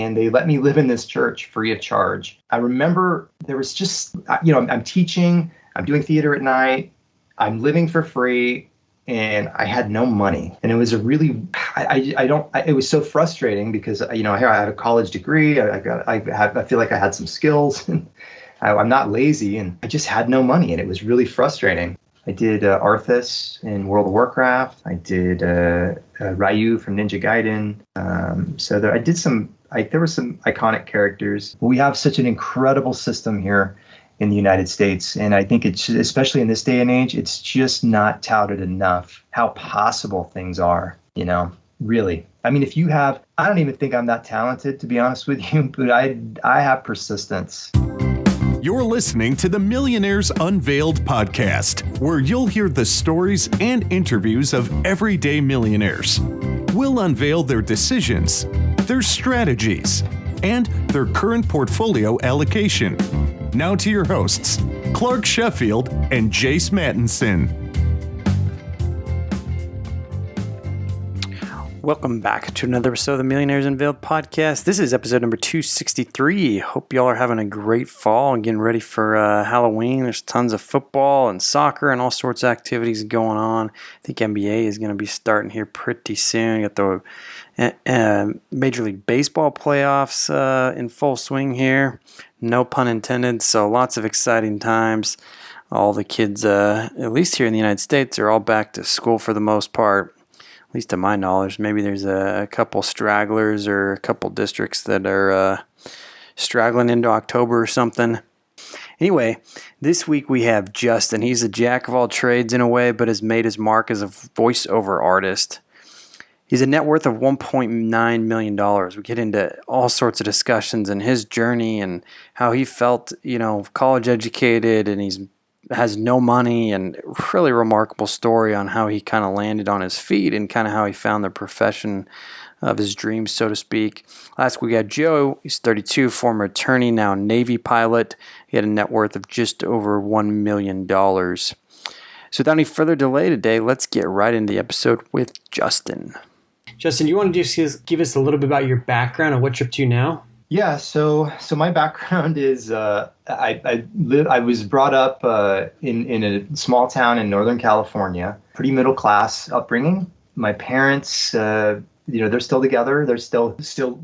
and they let me live in this church free of charge. I remember there was just, I'm teaching, I'm doing theater at night, I'm living for free, and I had no money. And it was a really, it was so frustrating because, I had a college degree, I feel like I had some skills, and I'm not lazy, and I just had no money, and it was really frustrating. I did Arthas in World of Warcraft. I did Ryu from Ninja Gaiden. There were some iconic characters. We have such an incredible system here in the United States, and I think it's, especially in this day and age, it's just not touted enough how possible things are, really. I mean, I don't even think I'm that talented, to be honest with you, but I have persistence. You're listening to the Millionaires Unveiled podcast, where you'll hear the stories and interviews of everyday millionaires. We'll unveil their decisions, their strategies, and their current portfolio allocation. Now to your hosts, Clark Sheffield and Jace Mattinson. Welcome back to another episode of the Millionaires Unveiled podcast. This is episode number 263. Hope y'all are having a great fall and getting ready for Halloween. There's tons of football and soccer and all sorts of activities going on. I think NBA is going to be starting here pretty soon. You got the Major League Baseball playoffs in full swing here. No pun intended, so lots of exciting times. All the kids, at least here in the United States, are all back to school for the most part. At least to my knowledge. Maybe there's a couple stragglers or a couple districts that are straggling into October or something. Anyway, this week we have Justin. He's a jack of all trades in a way, but has made his mark as a voiceover artist. He's a net worth of $1.9 million. We get into all sorts of discussions and his journey and how he felt, college educated, and has no money, and really remarkable story on how he kind of landed on his feet and kind of how he found the profession of his dreams, so to speak. Last week we got Joe. He's 32, former attorney, now Navy pilot. He had a net worth of just over $1 million. So without any further delay today, let's get right into the episode with Justin. Justin, you want to just give us a little bit about your background and what you're up to now? Yeah, so my background is I was brought up in a small town in Northern California, pretty middle class upbringing. My parents, they're still together. They're still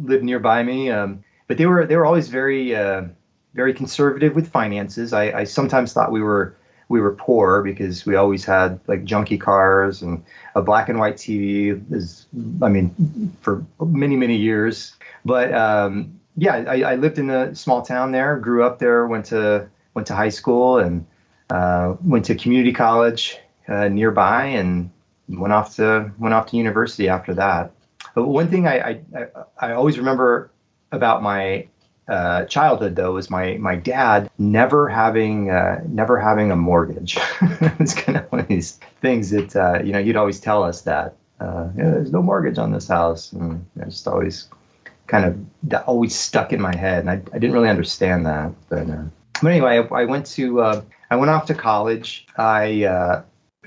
live nearby me, but they were always very very conservative with finances. I sometimes thought we were poor because we always had like junky cars and a black and white TV. For many years, but. Yeah, I lived in a small town there, grew up there, went to high school, and went to community college nearby, and went off to university after that. But one thing I always remember about my childhood, though, was my dad never having a mortgage. It's kind of one of these things that he'd always tell us that there's no mortgage on this house, and I just always that always stuck in my head, and I didn't really understand that. But anyway, I went off to college. I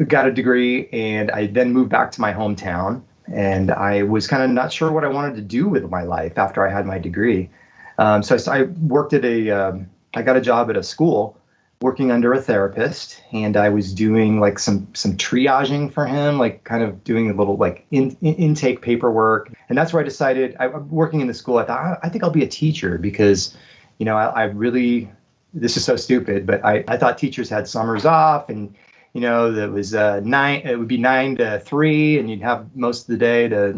got a degree, and I then moved back to my hometown. And I was kind of not sure what I wanted to do with my life after I had my degree. So I worked at I got a job at a school working under a therapist, and I was doing like some triaging for him, like kind of doing a little like intake paperwork. And that's where I decided, working in the school, I thought, I think I'll be a teacher because, I really, this is so stupid, but I thought teachers had summers off, and, that was it would be 9 to 3, and you'd have most of the day to,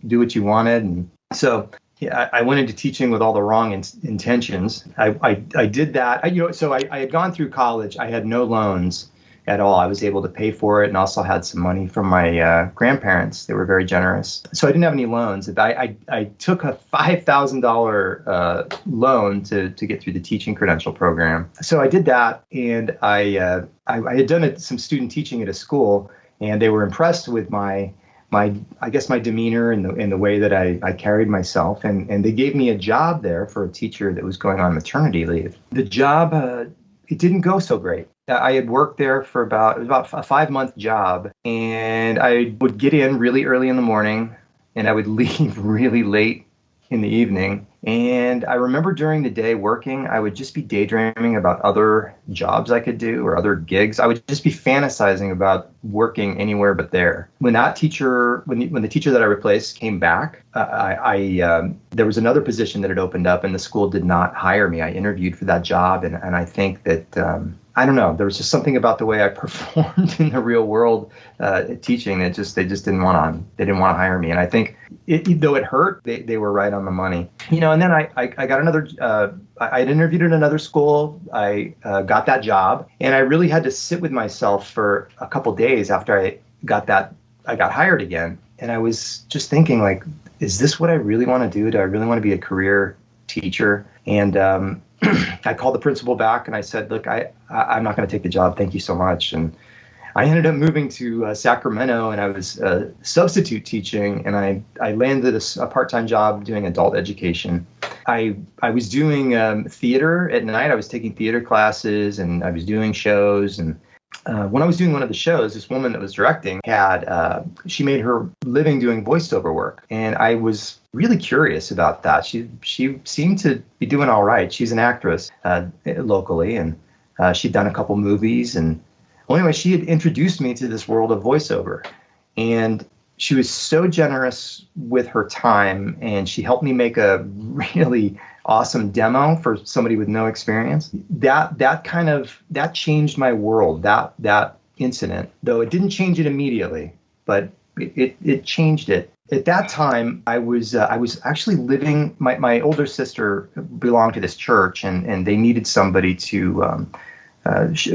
do what you wanted. And so yeah, I went into teaching with all the wrong intentions. I did that. So I had gone through college. I had no loans at all. I was able to pay for it, and also had some money from my grandparents. They were very generous. So I didn't have any loans. I took a $5,000 loan to get through the teaching credential program. So I did that, and I had done some student teaching at a school, and they were impressed with my demeanor and the way that I carried myself. And they gave me a job there for a teacher that was going on maternity leave. The job, it didn't go so great. I had worked there for about a 5-month job, and I would get in really early in the morning, and I would leave really late in the evening. And I remember during the day working, I would just be daydreaming about other jobs I could do or other gigs. I would just be fantasizing about working anywhere but there. When that teacher, when the teacher that I replaced came back, there was another position that had opened up and the school did not hire me. I interviewed for that job. And I think that, I don't know, there was just something about the way I performed in the real world teaching that they just didn't want to hire me. And I think though it hurt, they were right on the money. And then I got another, I had interviewed at another school. I got that job, and I really had to sit with myself for a couple days after I got hired again. And I was just thinking, like, is this what I really want to do? Do I really want to be a career teacher? And I called the principal back and I said, look, I'm not going to take the job. Thank you so much. And I ended up moving to Sacramento, and I was substitute teaching, and I landed a part-time job doing adult education. I was doing theater at night. I was taking theater classes, and I was doing shows. And when I was doing one of the shows, this woman that was directing she made her living doing voiceover work, and I was really curious about that. She seemed to be doing all right. She's an actress locally, and she'd done a couple movies. And well, anyway, she had introduced me to this world of voiceover, and she was so generous with her time, and she helped me make a really awesome demo for somebody with no experience. That changed my world, that incident, though it didn't change it immediately, but it changed it. At that time, I was actually living, my older sister belonged to this church, and they needed somebody to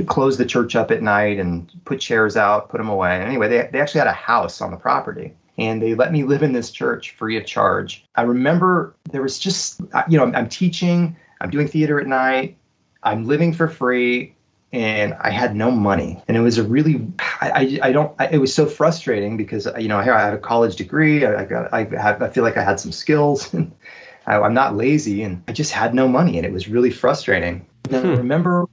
close the church up at night and put chairs out, put them away. Anyway, they actually had a house on the property, and they let me live in this church free of charge. I remember there was just, I'm teaching, I'm doing theater at night, I'm living for free, and I had no money. And it was a really, it was so frustrating because, here I had a college degree, I feel like I had some skills, and I'm not lazy, and I just had no money, and it was really frustrating. And then I remember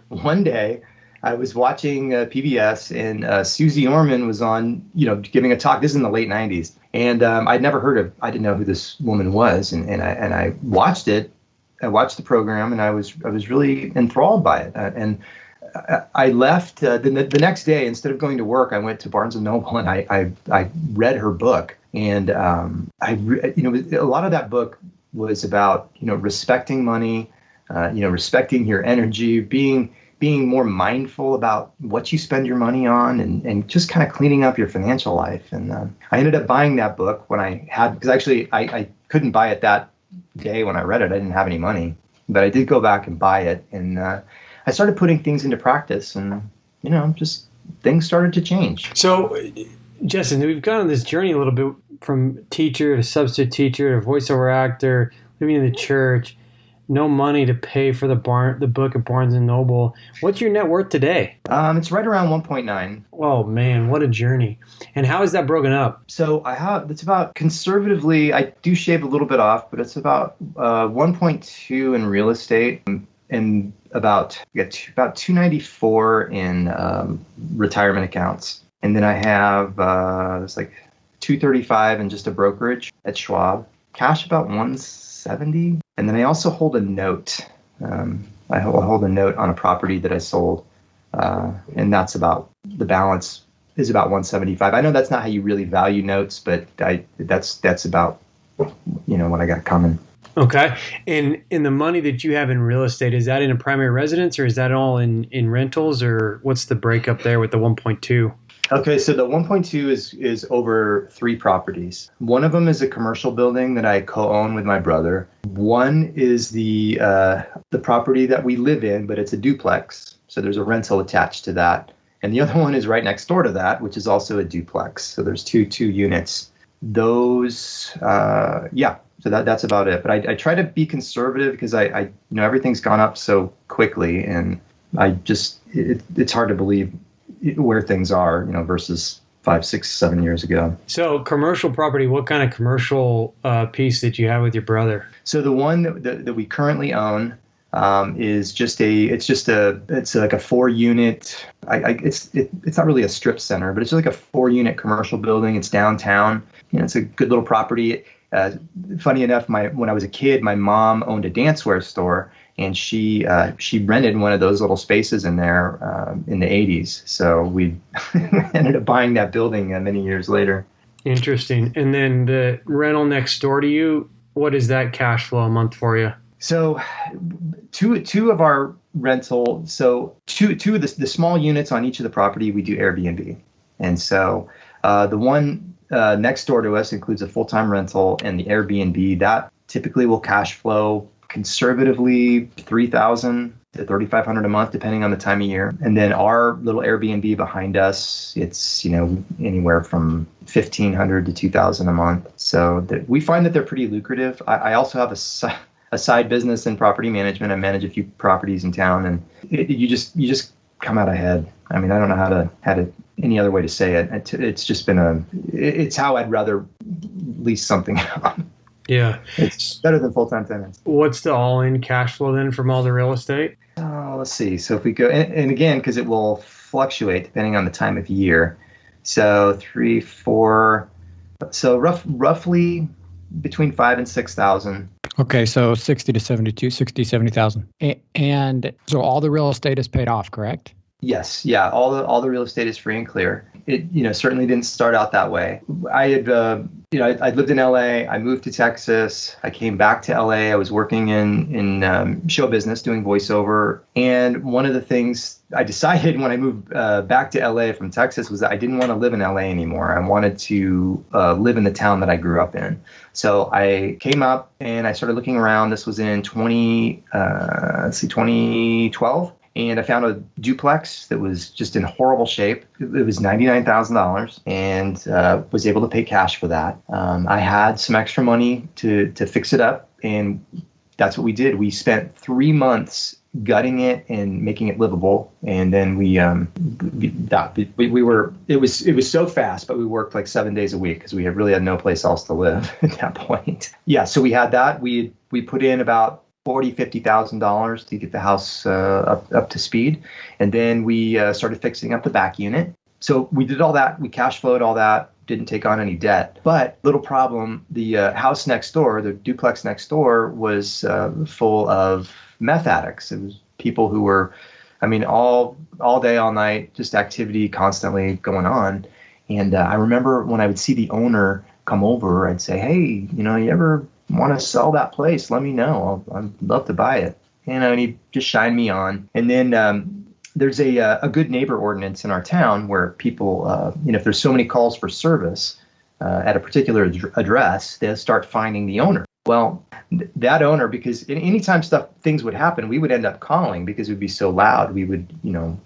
one day I was watching PBS, and Susie Orman was on, giving a talk. This is in the late 90s. And I didn't know who this woman was. And I watched it. I watched the program, and I was really enthralled by it. And I left the next day. Instead of going to work, I went to Barnes & Noble, and I read her book. And a lot of that book was about, respecting money, respecting your energy, being more mindful about what you spend your money on, and just kind of cleaning up your financial life. And I ended up buying that book because actually I couldn't buy it that day when I read it. I didn't have any money, but I did go back and buy it. And I started putting things into practice, and, just things started to change. So, Justin, we've gone on this journey a little bit from teacher to substitute teacher to voiceover actor, living in the church. No money to pay for the book at Barnes & Noble. What's your net worth today? It's right around 1.9. Oh, man, what a journey. And how is that broken up? So it's about, conservatively, I do shave a little bit off, but it's about 1.2 in real estate, and about 294 in retirement accounts. And then I have it's like 235 in just a brokerage at Schwab. Cash about 170. And then I also hold a note. I hold a note on a property that I sold, and that's about, the balance is about 175. I know that's not how you really value notes, but that's about, what I got coming. Okay. And in the money that you have in real estate, is that in a primary residence, or is that all in rentals, or what's the breakup there with the 1.2? Okay, so the 1.2 is over 3 properties. One of them is a commercial building that I co-own with my brother. One is the property that we live in, but it's a duplex, so there's a rental attached to that. And the other one is right next door to that, which is also a duplex. So there's two units. Those, so that's about it. But I try to be conservative because I everything's gone up so quickly, and it's hard to believe where things are, versus 5, 6, 7 years ago. So commercial property, what kind of commercial piece did you have with your brother? So the one that we currently own is it's like a 4-unit. It's not really a strip center, but it's like a 4-unit commercial building. It's downtown. It's a good little property. Funny enough, when I was a kid, my mom owned a dancewear store, and she rented one of those little spaces in there in the 80s. So we ended up buying that building many years later. Interesting. And then the rental next door to you, what is that cash flow a month for you? So two of our rental, so two of the small units on each of the property, we do Airbnb. And so the one next door to us includes a full-time rental, and the Airbnb, that typically will cash flow conservatively $3,000 to $3,500 a month, depending on the time of year. And then our little Airbnb behind us, it's anywhere from $1,500 to $2,000 a month. So we find that they're pretty lucrative. I also have a side business in property management. I manage a few properties in town, and you just come out ahead. I mean, I don't know how to any other way to say it. It's just been it's how I'd rather lease something out. Yeah. It's better than full-time tenants. What's the all-in cash flow then from all the real estate? Let's see. So if we go, and again, because it will fluctuate depending on the time of year. So 3, 4, so roughly between 5,000 and 6,000. Okay, so 60 to 72, 60, 70,000. And so all the real estate is paid off, correct? Yes. Yeah. All the real estate is free and clear. It, certainly didn't start out that way. I had, I lived in LA. I moved to Texas. I came back to LA. I was working in show business, doing voiceover. And one of the things I decided when I moved back to LA from Texas was that I didn't want to live in LA anymore. I wanted to live in the town that I grew up in. So I came up and I started looking around. This was in 2012. And I found a duplex that was just in horrible shape. It was $99,000 and was able to pay cash for that. I had some extra money to fix it up, and that's what we did. We spent 3 months gutting it and making it livable, and then it was so fast, but we worked like 7 days a week because we really had no place else to live at that point. Yeah, so we had that. We put in about $50,000 to get the house up to speed. And then we started fixing up the back unit. So we did all that. We cash flowed all that, didn't take on any debt. But little problem, the house next door, the duplex next door was full of meth addicts. It was people who were, all day, all night, just activity constantly going on. And I remember when I would see the owner come over, I'd say, hey, you ever want to sell that place, let me know. I'd love to buy it. And he just shined me on. And then there's a good neighbor ordinance in our town where people, if there's so many calls for service at a particular address, they'll start finding the owner. Well, that owner, because anytime things would happen, we would end up calling because it would be so loud. We would,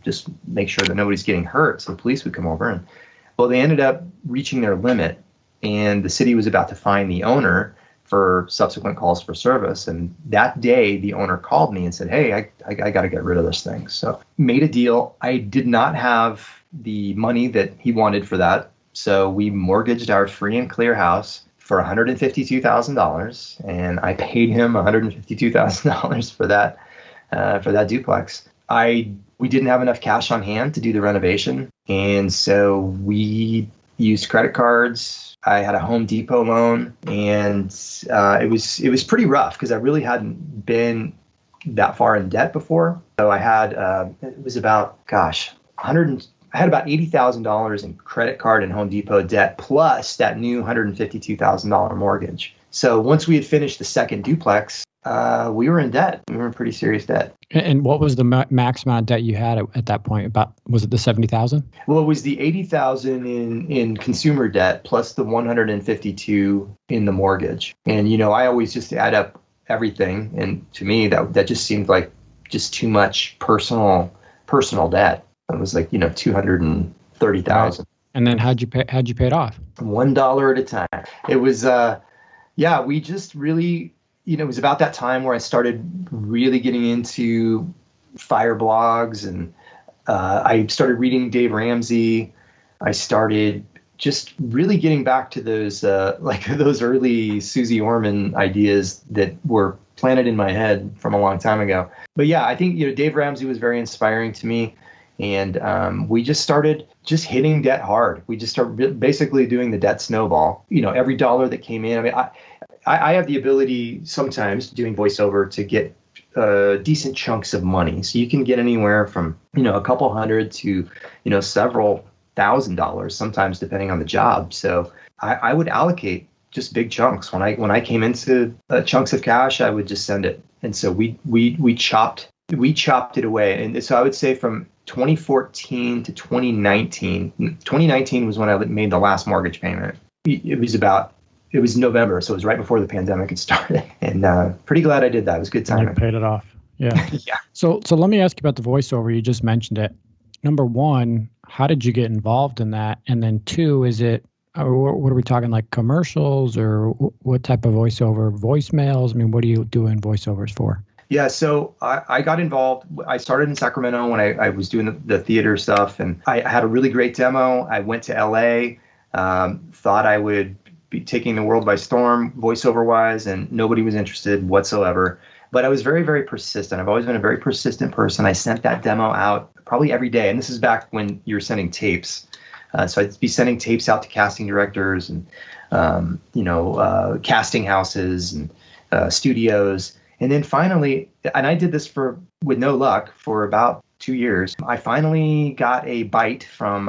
just make sure that nobody's getting hurt. So the police would come over. And well, they ended up reaching their limit, and the city was about to fine the owner for subsequent calls for service. And that day, the owner called me and said, hey, I got to get rid of this thing. So made a deal. I did not have the money that he wanted for that. So we mortgaged our free and clear house for $152,000. And I paid him $152,000 for that duplex. We didn't have enough cash on hand to do the renovation. And so we used credit cards. I had a Home Depot loan, and it was pretty rough because I really hadn't been that far in debt before. So I had it was about I had about $80,000 in credit card and Home Depot debt plus that new $152,000 mortgage. So once we had finished the second duplex, we were in debt. We were in pretty serious debt. And what was the max amount of debt you had at that point? Was it the $70,000? Well, it was the $80,000 in consumer debt plus the $152,000 in the mortgage. And I always just add up everything, and to me that just seemed like just too much personal debt. It was like $230,000. Right. And then how'd you pay it off? $1 at a time. It was we just really. It was about that time where I started really getting into fire blogs, and I started reading Dave Ramsey. I started just really getting back to those those early Susie Orman ideas that were planted in my head from a long time ago. But yeah, I think Dave Ramsey was very inspiring to me. And we just started hitting debt hard. We just started basically doing the debt snowball. Every dollar that came in. I have the ability sometimes doing voiceover to get decent chunks of money. So you can get anywhere from, a couple hundred to, several $1,000s, sometimes depending on the job. So I would allocate just big chunks. When I came into chunks of cash, I would just send it. And so we chopped it away. And so I would say from 2014 to 2019, 2019 was when I made the last mortgage payment. It was November, so it was right before the pandemic had started. And pretty glad I did that. It was a good time. You paid it off. Yeah. Yeah. So let me ask you about the voiceover. You just mentioned it. Number one, how did you get involved in that? And then two, is it, what are we talking, like commercials, or what type of voiceover? Voicemails? I mean, what are you doing voiceovers for? Yeah, so I got involved. I started in Sacramento when I was doing the theater stuff, and I had a really great demo. I went to LA, thought I would be taking the world by storm voiceover-wise, and nobody was interested whatsoever. But I was very, very persistent. I've always been a very persistent person. I sent that demo out probably every day, and this is back when you were sending tapes. So I'd be sending tapes out to casting directors and, casting houses and studios. And then finally, and I did this with no luck for about 2 years, I finally got a bite from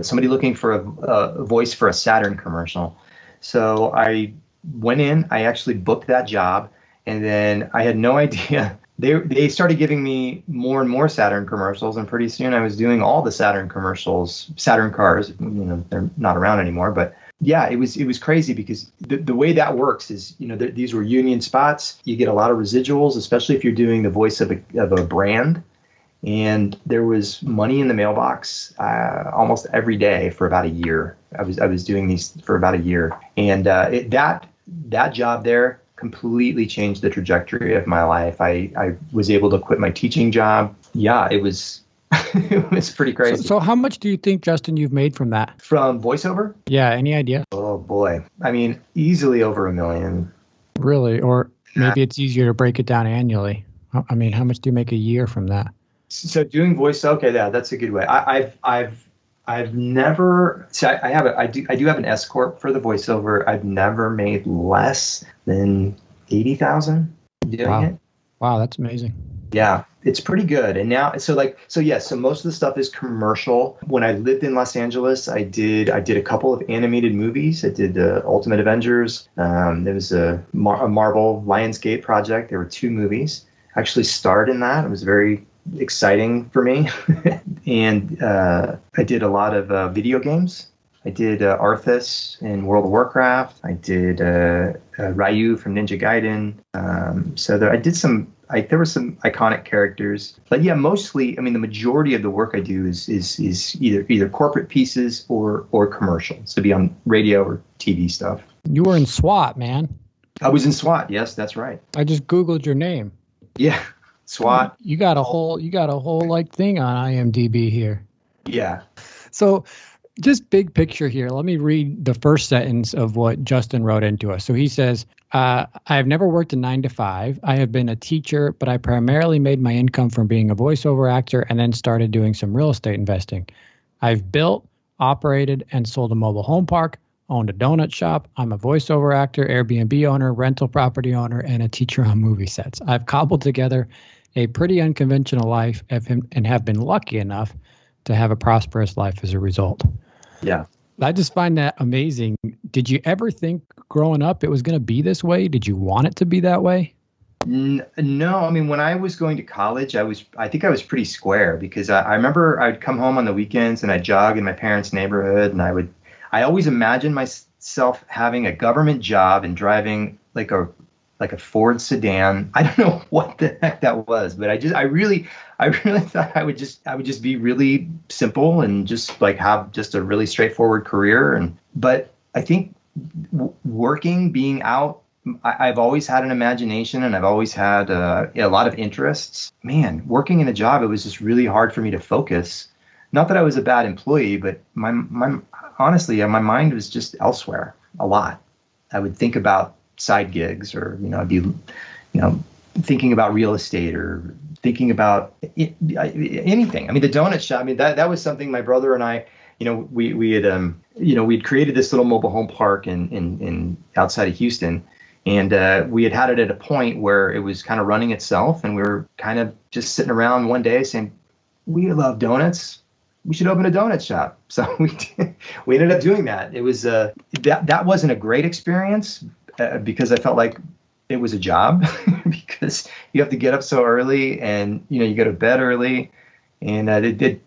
somebody looking for a voice for a Saturn commercial. So I went in, I actually booked that job, and then I had no idea. They started giving me more and more Saturn commercials, and pretty soon I was doing all the Saturn commercials, Saturn cars. They're not around anymore, but yeah, it was crazy because the way that works is, these were union spots. You get a lot of residuals, especially if you're doing the voice of a brand. And there was money in the mailbox almost every day for about a year. I was doing these for about a year, and that job there completely changed the trajectory of my life. I was able to quit my teaching job. Yeah, it was it was pretty crazy. So how much do you think, Justin, you've made from that? From voiceover? Yeah, any idea? Oh boy. I mean, easily over $1 million. Really? Or maybe it's easier to break it down annually. I mean, how much do you make a year from that? So doing voice, okay, yeah, that's a good way. I've never. So I do have an S corp for the voiceover. I've never made less than $80,000 doing it. Wow, that's amazing. Yeah, it's pretty good. And now, so most of the stuff is commercial. When I lived in Los Angeles, I did a couple of animated movies. I did Ultimate Avengers. There was a Marvel Lionsgate project. There were 2 movies. I actually starred in that. It was very exciting for me. And I did a lot of video games. I did Arthas in World of Warcraft. I did Ryu from Ninja Gaiden. There were some iconic characters. But yeah, mostly, I mean, the majority of the work I do is either corporate pieces or commercials, to be on radio or TV stuff. You were in SWAT, man. I was in SWAT. Yes, that's right. I just Googled your name. Yeah, SWAT. You got a whole like thing on IMDb here. Yeah. So just big picture here. Let me read the first sentence of what Justin wrote into us. So he says, I have never worked a 9 to 5. I have been a teacher, but I primarily made my income from being a voiceover actor and then started doing some real estate investing. I've built, operated, and sold a mobile home park, owned a donut shop. I'm a voiceover actor, Airbnb owner, rental property owner, and a teacher on movie sets. I've cobbled together a pretty unconventional life and have been lucky enough to have a prosperous life as a result. Yeah. I just find that amazing. Did you ever think growing up it was going to be this way? Did you want it to be that way? No. I mean, when I was going to college, I think I was pretty square because I remember I'd come home on the weekends and I'd jog in my parents' neighborhood, and I always imagined myself having a government job and driving like a Ford sedan. I don't know what the heck that was, but I really thought I would just be really simple and just like have just a really straightforward career. But I think working, being out, I've always had an imagination and I've always had a lot of interests. Man, working in a job, it was just really hard for me to focus. Not that I was a bad employee, but honestly, my mind was just elsewhere a lot. I would think about side gigs, or I'd be thinking about real estate or thinking about anything. I mean, the donut shop. I mean, that was something my brother and I. we had we'd created this little mobile home park in outside of Houston, and we had it at a point where it was kind of running itself, and we were kind of just sitting around one day saying, we love donuts. We should open a donut shop. So we ended up doing that. It was that wasn't a great experience because I felt like it was a job because you have to get up so early and you go to bed early, and it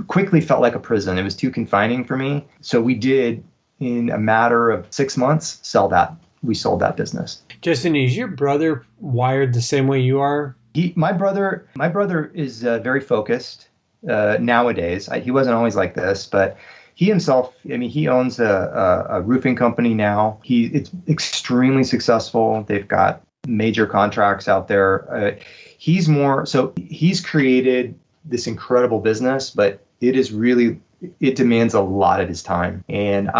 quickly felt like a prison. It was too confining for me. So we did, in a matter of 6 months, sell that. We sold that business. Justin, is your brother wired the same way you are? My brother is very focused nowadays. He wasn't always like this, but he himself, he owns a roofing company now. It's extremely successful. They've got major contracts out there. He's created this incredible business, but it demands a lot of his time. And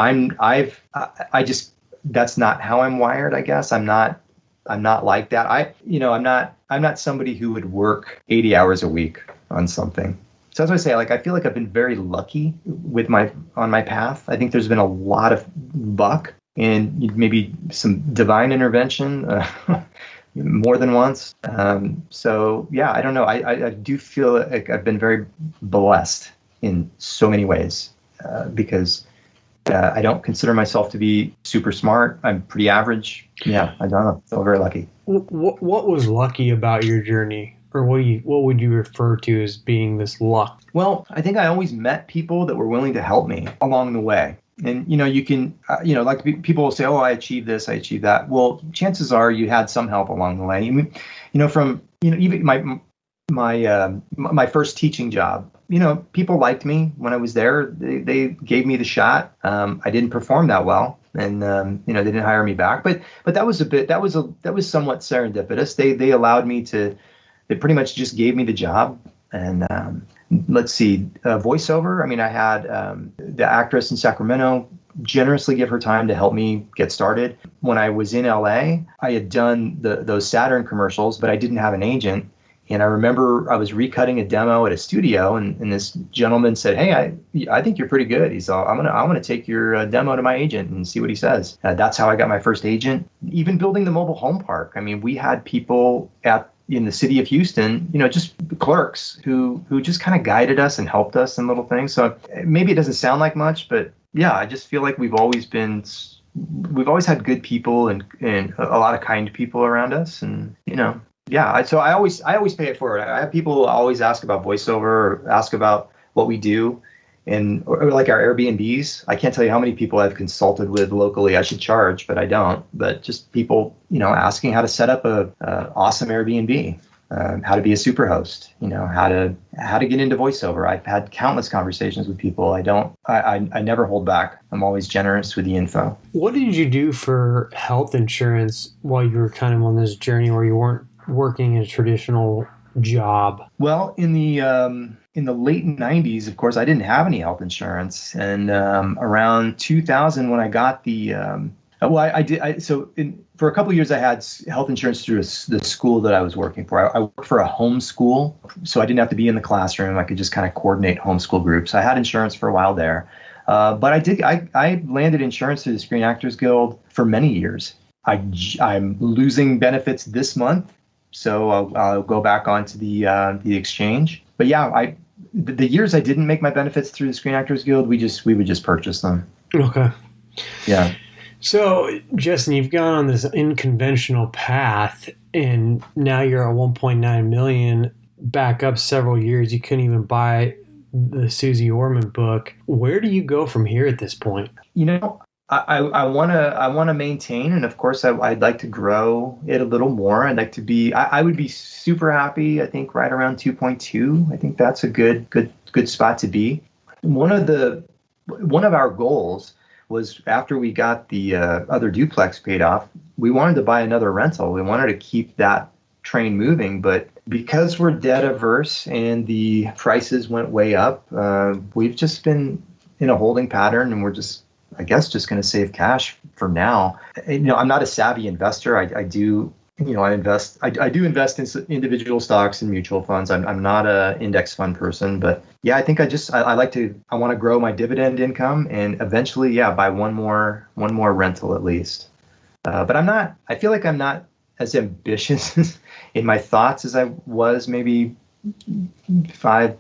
that's not how I'm wired, I guess. I'm not like that. I'm not somebody who would work 80 hours a week on something. So as I say, I feel like I've been very lucky on my path. I think there's been a lot of luck and maybe some divine intervention more than once. So yeah, I don't know. I do feel like I've been very blessed in so many ways because I don't consider myself to be super smart. I'm pretty average. Yeah, I don't know. I feel very lucky. What was lucky about your journey? Or what would you refer to as being this luck? Well, I think I always met people that were willing to help me along the way. And, you can, people will say, oh, I achieved this, I achieved that. Well, chances are you had some help along the way. Even my first teaching job, people liked me when I was there. They gave me the shot. I didn't perform that well. And, they didn't hire me back. But that was somewhat serendipitous. They allowed me they pretty much just gave me the job. And let's see, voiceover. I had the actress in Sacramento generously give her time to help me get started. When I was in LA, I had done those Saturn commercials, but I didn't have an agent. And I remember I was recutting a demo at a studio, and this gentleman said, "Hey, I think you're pretty good." He said, "I want to take your demo to my agent and see what he says." That's how I got my first agent. Even building the mobile home park. We had people in the city of Houston, just clerks who just kind of guided us and helped us in little things. So maybe it doesn't sound like much, but yeah, I just feel like we've always had good people and a lot of kind people around us, and yeah. So I always pay it forward. I have people always ask about voiceover or ask about what we do, or like our Airbnbs. I can't tell you how many people I've consulted with locally. I should charge, but I don't. But just people, asking how to set up a awesome Airbnb, how to be a super host, how to get into voiceover. I've had countless conversations with people. I never hold back. I'm always generous with the info. What did you do for health insurance while you were kind of on this journey where you weren't working in a traditional job? Well, in the late 90s, of course, I didn't have any health insurance. And around 2000, when I got for a couple of years, I had health insurance through the school that I was working for. I worked for a home school, so I didn't have to be in the classroom. I could just kind of coordinate homeschool groups. I had insurance for a while there. But I landed insurance through the Screen Actors Guild for many years. I'm losing benefits this month, so I'll go back onto the exchange. But yeah, the years I didn't make my benefits through the Screen Actors Guild, we would just purchase them. Okay. Yeah. So, Justin, you've gone on this unconventional path, and now you're at 1.9 million. Back up several years, you couldn't even buy the Susie Orman book. Where do you go from here at this point? I want to maintain, and of course, I'd like to grow it a little more. I'd like to be. I would be super happy. I think right around 2.2. I think that's a good spot to be. One of our goals was, after we got the other duplex paid off, we wanted to buy another rental. We wanted to keep that train moving, but because we're debt averse and the prices went way up, we've just been in a holding pattern, and we're just going to save cash for now. I'm not a savvy investor. I do I do invest in individual stocks and mutual funds. I'm not a index fund person, but yeah, I think I want to grow my dividend income and eventually, yeah, buy one more rental at least. But I feel like I'm not as ambitious in my thoughts as I was maybe 5-6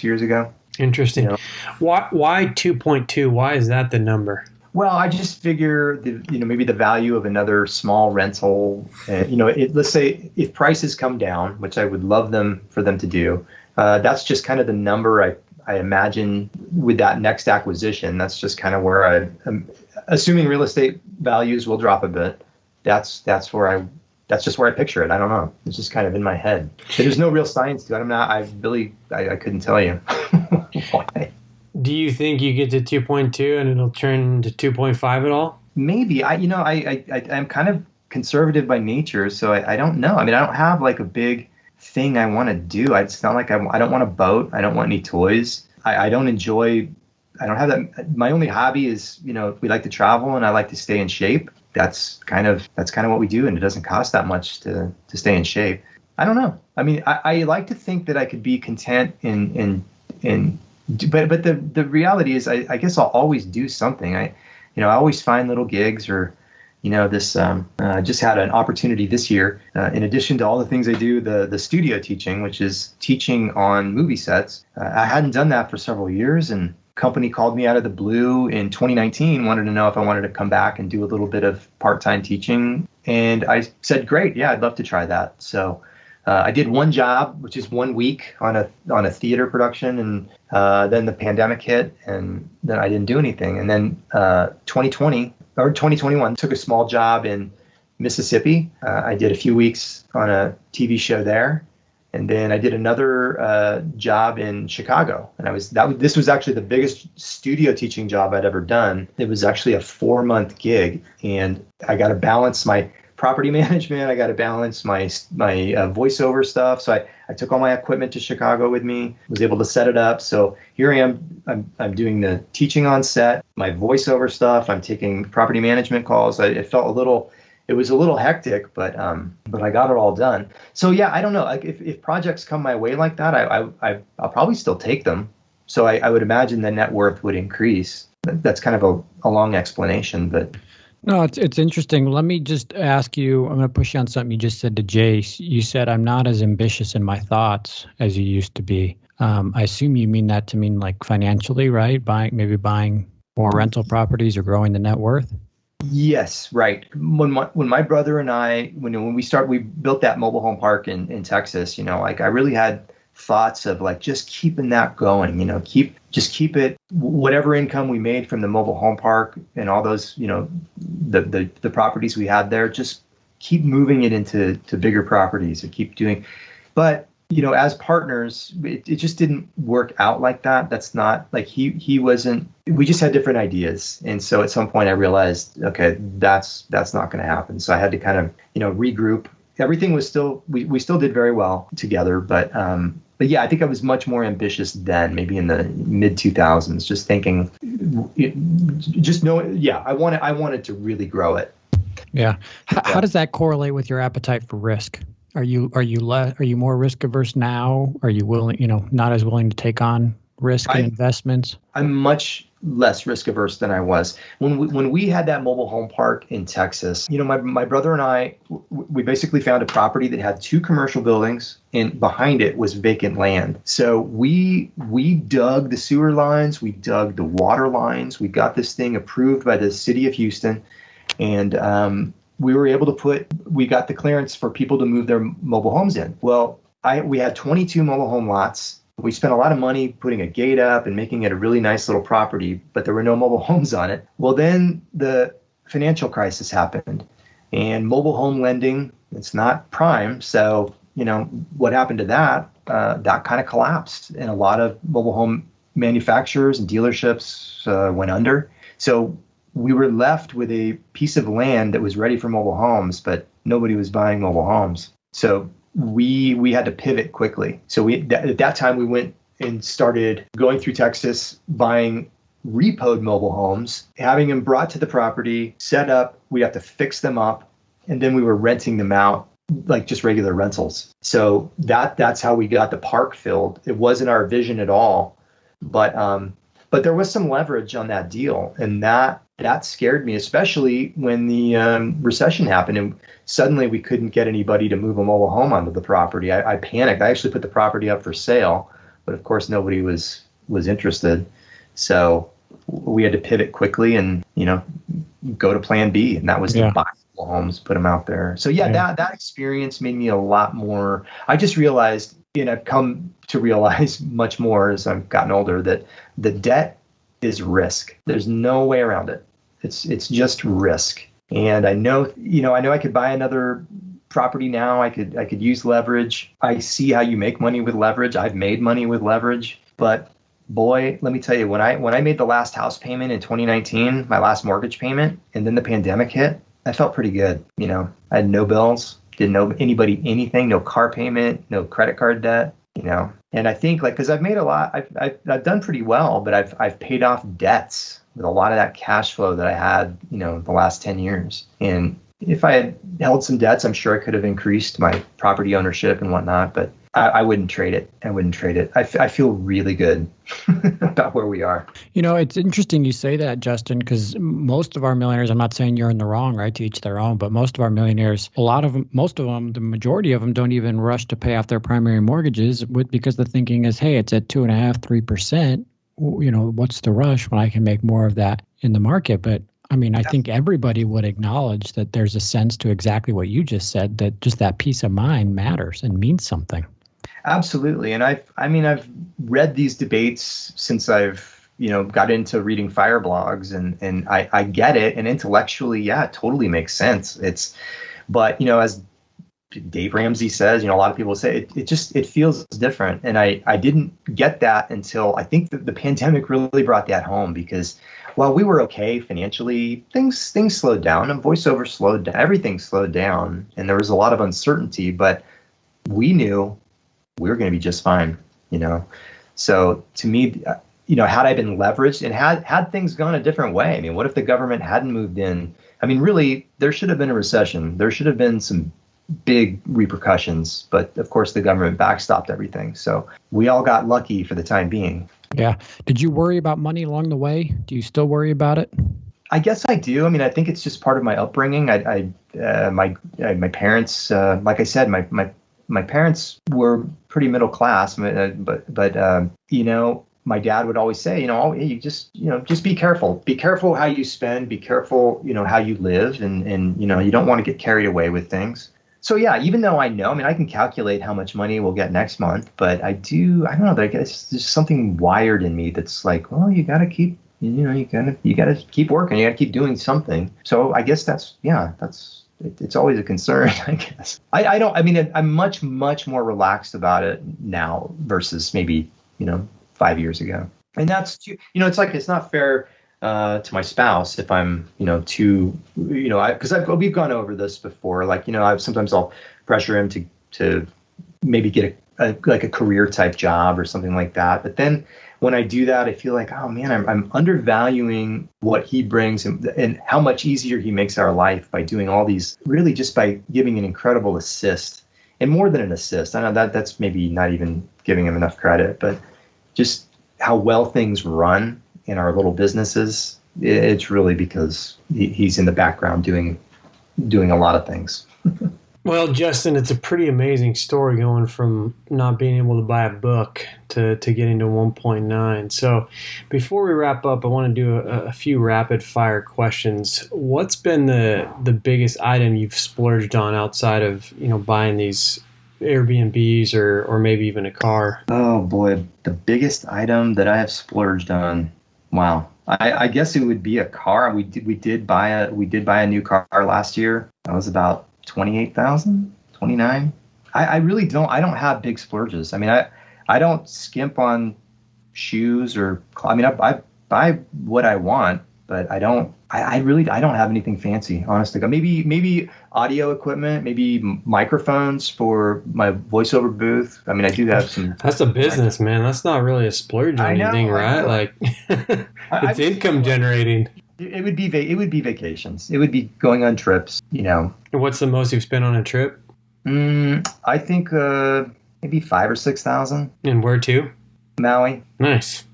years ago. Interesting. Why 2.2? Why is that the number? Well, I just figure maybe the value of another small rental. Let's say if prices come down, which I would love for them to do. That's just kind of the number I imagine with that next acquisition. That's just kind of where I'm assuming real estate values will drop a bit. That's just where I picture it. I don't know. It's just kind of in my head. There's no real science to it. I couldn't tell you why. Do you think you get to 2.2 and it'll turn to 2.5 at all? Maybe. I'm kind of conservative by nature, so I don't know. I mean, I don't have like a big thing I want to do. It's not like I don't want a boat. I don't want any toys. I don't have that. My only hobby is, we like to travel and I like to stay in shape. That's kind of what we do, and it doesn't cost that much to stay in shape. I don't know. I mean, I like to think that I could be content but the reality is, I guess I'll always do something. I always find little gigs or, just had an opportunity this year. In addition to all the things I do, the studio teaching, which is teaching on movie sets. I hadn't done that for several years, and company called me out of the blue in 2019, wanted to know if I wanted to come back and do a little bit of part-time teaching. And I said, great, yeah, I'd love to try that. So I did one job, which is 1 week on a theater production, and then the pandemic hit, and then I didn't do anything. And then 2021 took a small job in Mississippi. I did a few weeks on a TV show there, and then I did another job in Chicago. And this was actually the biggest studio teaching job I'd ever done. It was actually a 4-month gig, and I got to balance my property management. I got to balance my voiceover stuff. So I took all my equipment to Chicago with me, was able to set it up. So here I am. I'm doing the teaching on set, my voiceover stuff. I'm taking property management calls. It was a little hectic, but I got it all done. So yeah, I don't know. Like if projects come my way like that, I'll probably still take them. So I would imagine the net worth would increase. That's kind of a long explanation, but. No, it's interesting. Let me just ask you, I'm going to push you on something you just said to Jace. You said, I'm not as ambitious in my thoughts as you used to be. I assume you mean that to mean like financially, right? Buying more rental properties or growing the net worth? Yes, right. When my brother and I, when we built that mobile home park in Texas, I really had thoughts of like just keeping that going, keep it, whatever income we made from the mobile home park and all those, the properties we had there, just keep moving it into bigger properties and keep doing. But, as partners, it just didn't work out like that. That's not like he wasn't, we just had different ideas. And so at some point I realized, okay, that's not going to happen. So I had to kind of, regroup. Everything was still, we still did very well together, but yeah, I think I was much more ambitious then, maybe in the mid 2000s, just thinking, I wanted to really grow it. Yeah. How does that correlate with your appetite for risk? Are you more risk averse now? Are you willing, not as willing to take on risk and investments? I'm much less risk averse than I was when we had that mobile home park in Texas. My brother and I, we basically found a property that had 2 commercial buildings, and behind it was vacant land. So we dug the sewer lines, we dug the water lines, we got this thing approved by the city of Houston, and we were able to we got the clearance for people to move their mobile homes in. Well, we had 22 mobile home lots. We spent a lot of money putting a gate up and making it a really nice little property, but there were no mobile homes on it. Well, then the financial crisis happened, and mobile home lending, it's not prime. So, what happened to that? That kind of collapsed, and a lot of mobile home manufacturers and dealerships went under. So we were left with a piece of land that was ready for mobile homes, but nobody was buying mobile homes. So we had to pivot quickly. So at that time we went and started going through Texas, buying repoed mobile homes, having them brought to the property, set up. We have to fix them up, and then we were renting them out like just regular rentals. So that's how we got the park filled. It wasn't our vision at all, but there was some leverage on that deal, and that scared me, especially when the recession happened and suddenly we couldn't get anybody to move a mobile home onto the property. I panicked. I actually put the property up for sale, but of course nobody was interested. So we had to pivot quickly and, go to plan B, and that was to buy homes, put them out there. So that experience made me a lot more. I just realized, and I've come to realize much more as I've gotten older, that the debt is risk. There's no way around it. It's just risk. And I know I could buy another property now. I could use leverage. I see how you make money with leverage. I've made money with leverage, but boy, let me tell you, when I made the last house payment in 2019, my last mortgage payment, and then the pandemic hit, I felt pretty good. I had no bills, didn't owe anybody anything, no car payment, no credit card debt, And I think because I've made a lot, I've done pretty well, but I've paid off debts with a lot of that cash flow that I had, the last 10 years. And if I had held some debts, I'm sure I could have increased my property ownership and whatnot, but I wouldn't trade it. I feel really good about where we are. It's interesting you say that, Justin, because most of our millionaires, I'm not saying you're in the wrong, right, to each their own, but most of our millionaires, most of them, the majority of them don't even rush to pay off their primary mortgages because the thinking is, hey, it's at 2.5%, 3%. What's the rush when I can make more of that in the market? But I think everybody would acknowledge that there's a sense to exactly what you just said, that just that peace of mind matters and means something. Absolutely. And I've read these debates since I've, got into reading fire blogs, and I get it. And intellectually, it totally makes sense. But as Dave Ramsey says, a lot of people say it feels different. And I didn't get that until I think that the pandemic really brought that home, because while we were okay financially, things slowed down, and voiceover slowed down, everything slowed down, and there was a lot of uncertainty, but we knew we were going to be just fine, So to me, had I been leveraged and had things gone a different way, what if the government hadn't moved in? Really, there should have been a recession. There should have been some big repercussions, but of course the government backstopped everything. So we all got lucky for the time being. Yeah. Did you worry about money along the way? Do you still worry about it? I guess I do. I think it's just part of my upbringing. My parents, like I said, my parents were pretty middle class, but my dad would always say, you just be careful. Be careful how you spend. Be careful, how you live, and you don't want to get carried away with things. So even though I know, I can calculate how much money we'll get next month, but I don't know, I guess there's something wired in me that's like, well, you got to keep, you got to keep working. You got to keep doing something. So I guess it's always a concern, I guess. I'm much, much more relaxed about it now versus maybe, 5 years ago. And that's, it's like, it's not fair to my spouse if I'm, too, because we've gone over this before. Like, sometimes I'll pressure him to maybe get a career type job or something like that. But then when I do that, I feel like, oh man, I'm undervaluing what he brings and how much easier he makes our life by doing all these, really just by giving an incredible assist, and more than an assist. I know that's maybe not even giving him enough credit, but just how well things run in our little businesses, it's really because he's in the background doing a lot of things. Well, Justin, it's a pretty amazing story going from not being able to buy a book to getting to 1.9. So before we wrap up, I want to do a few rapid fire questions. What's been the biggest item you've splurged on outside of, buying these Airbnbs or maybe even a car? Oh boy, the biggest item that I have splurged on. Wow. I guess it would be a car. We did buy a new car last year. That was about 28,000, 29. I really don't have big splurges. I don't skimp on shoes I buy what I want, but I don't have anything fancy, honestly. Maybe audio equipment, maybe microphones for my voiceover booth. I do have some. That's a business, man. That's not really a splurge or anything, right? Like, it's income generating. It would be vacations. It would be going on trips, And what's the most you've spent on a trip? I think maybe 5,000 or 6,000. And where to? Maui. Nice.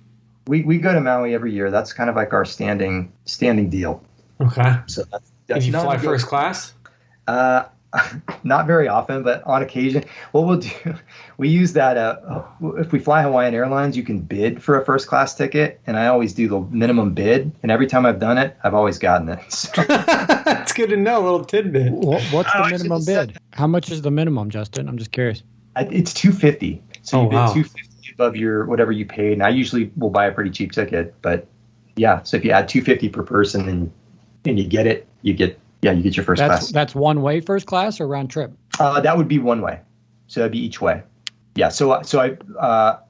We go to Maui every year. That's kind of like our standing deal. Okay. So that's Did you fly non-negotiable. first class? Not very often, but on occasion. What we'll do, we use that. If we fly Hawaiian Airlines, you can bid for a first class ticket, and I always do the minimum bid. And every time I've done it, I've always gotten it. So, That's good to know. A little tidbit. What's the minimum bid? How much is the minimum, Justin? I'm just curious. it's $250. So you bid wow. $250 above your whatever you paid. And I usually will buy a pretty cheap ticket, but yeah. So if you add $250 per person and you get it, you get your first class. That's one way first class or round trip? That would be one way. So that'd be each way. Yeah. So you're $700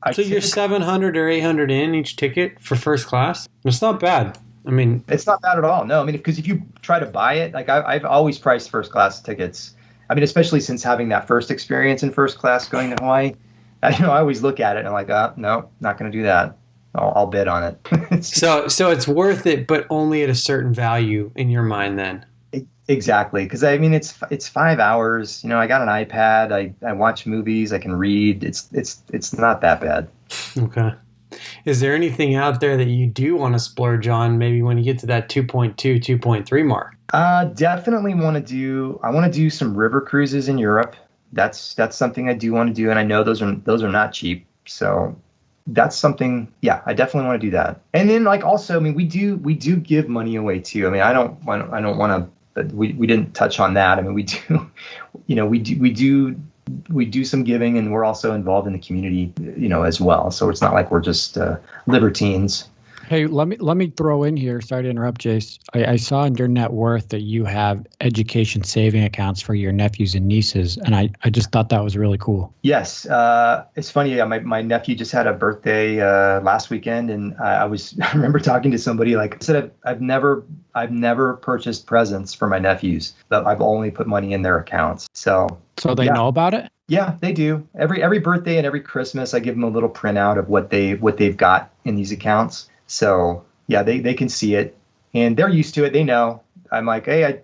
or $800 in each ticket for first class? It's not bad. I mean, it's not bad at all. No, I mean, because if you try to buy it, like I've always priced first class tickets. I mean, especially since having that first experience in first class going to Hawaii, I always look at it and I'm like, no, not going to do that. I'll bid on it. so it's worth it, but only at a certain value in your mind then. Exactly. Because I mean, it's 5 hours. I got an iPad. I watch movies. I can read. It's not that bad. Okay. Is there anything out there that you do want to splurge on maybe when you get to that 2.2, 2.3 mark? Definitely want to do some river cruises in Europe. That's something I do want to do. And I know those are not cheap. So that's something, yeah, I definitely want to do that. And then also, I mean, we do give money away too. I mean, I don't want to, but we didn't touch on that. I mean, we do some giving, and we're also involved in the community, as well. So it's not like we're just libertines. Hey, let me throw in here. Sorry to interrupt, Jace. I saw in your net worth that you have education saving accounts for your nephews and nieces, and I just thought that was really cool. Yes, it's funny. My nephew just had a birthday last weekend, and I remember talking to somebody I said I've never purchased presents for my nephews, but I've only put money in their accounts. So they know about it? Yeah, they do. Every birthday and every Christmas, I give them a little printout of what they've got in these accounts. So yeah, they can see it, and they're used to it. They know. I'm like, hey, I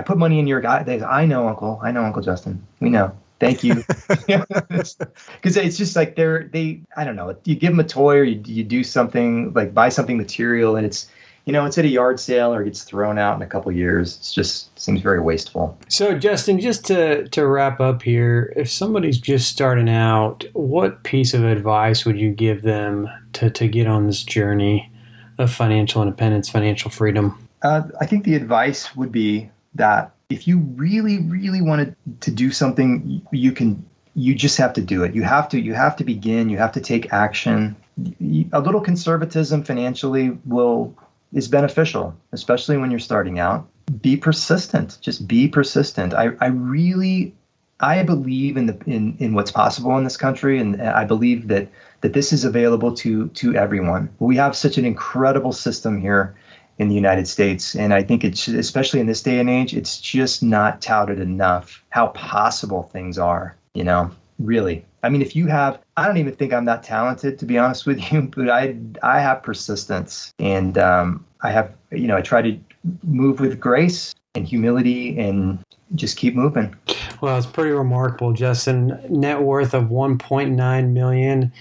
put money in your guy. I know, Uncle Justin. We know. Thank you. Because it's just like I don't know. You give them a toy or you do something like buy something material, and it's at a yard sale or it gets thrown out in a couple of years. It just seems very wasteful. So Justin, just to wrap up here, if somebody's just starting out, what piece of advice would you give them to get on this journey of financial independence, financial freedom? I think the advice would be that if you really, really wanted to do something, you just have to do it. You have to begin. You have to take action. A little conservatism financially is beneficial, especially when you're starting out. Be persistent. Just be persistent. I believe in what's possible in this country, and I believe that this is available to everyone. We have such an incredible system here in the United States, and I think it's, especially in this day and age, it's just not touted enough how possible things are. Really. I mean, I don't even think I'm that talented, to be honest with you, but I have persistence, and I try to move with grace and humility and just keep moving. Well, it's pretty remarkable, Justin. Net worth of $1.9 million.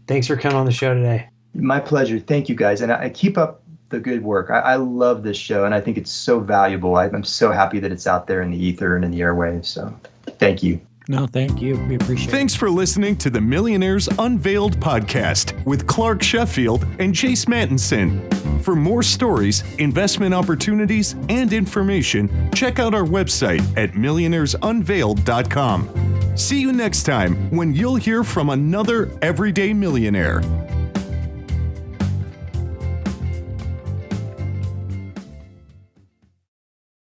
Thanks for coming on the show today. My pleasure. Thank you, guys. And I keep up the good work. I love this show, and I think it's so valuable. I'm so happy that it's out there in the ether and in the airwaves. So thank you. No, thank you. We appreciate it. Thanks for listening to the Millionaires Unveiled podcast with Clark Sheffield and Jace Mattinson. For more stories, investment opportunities, and information, check out our website at millionairesunveiled.com. See you next time when you'll hear from another everyday millionaire.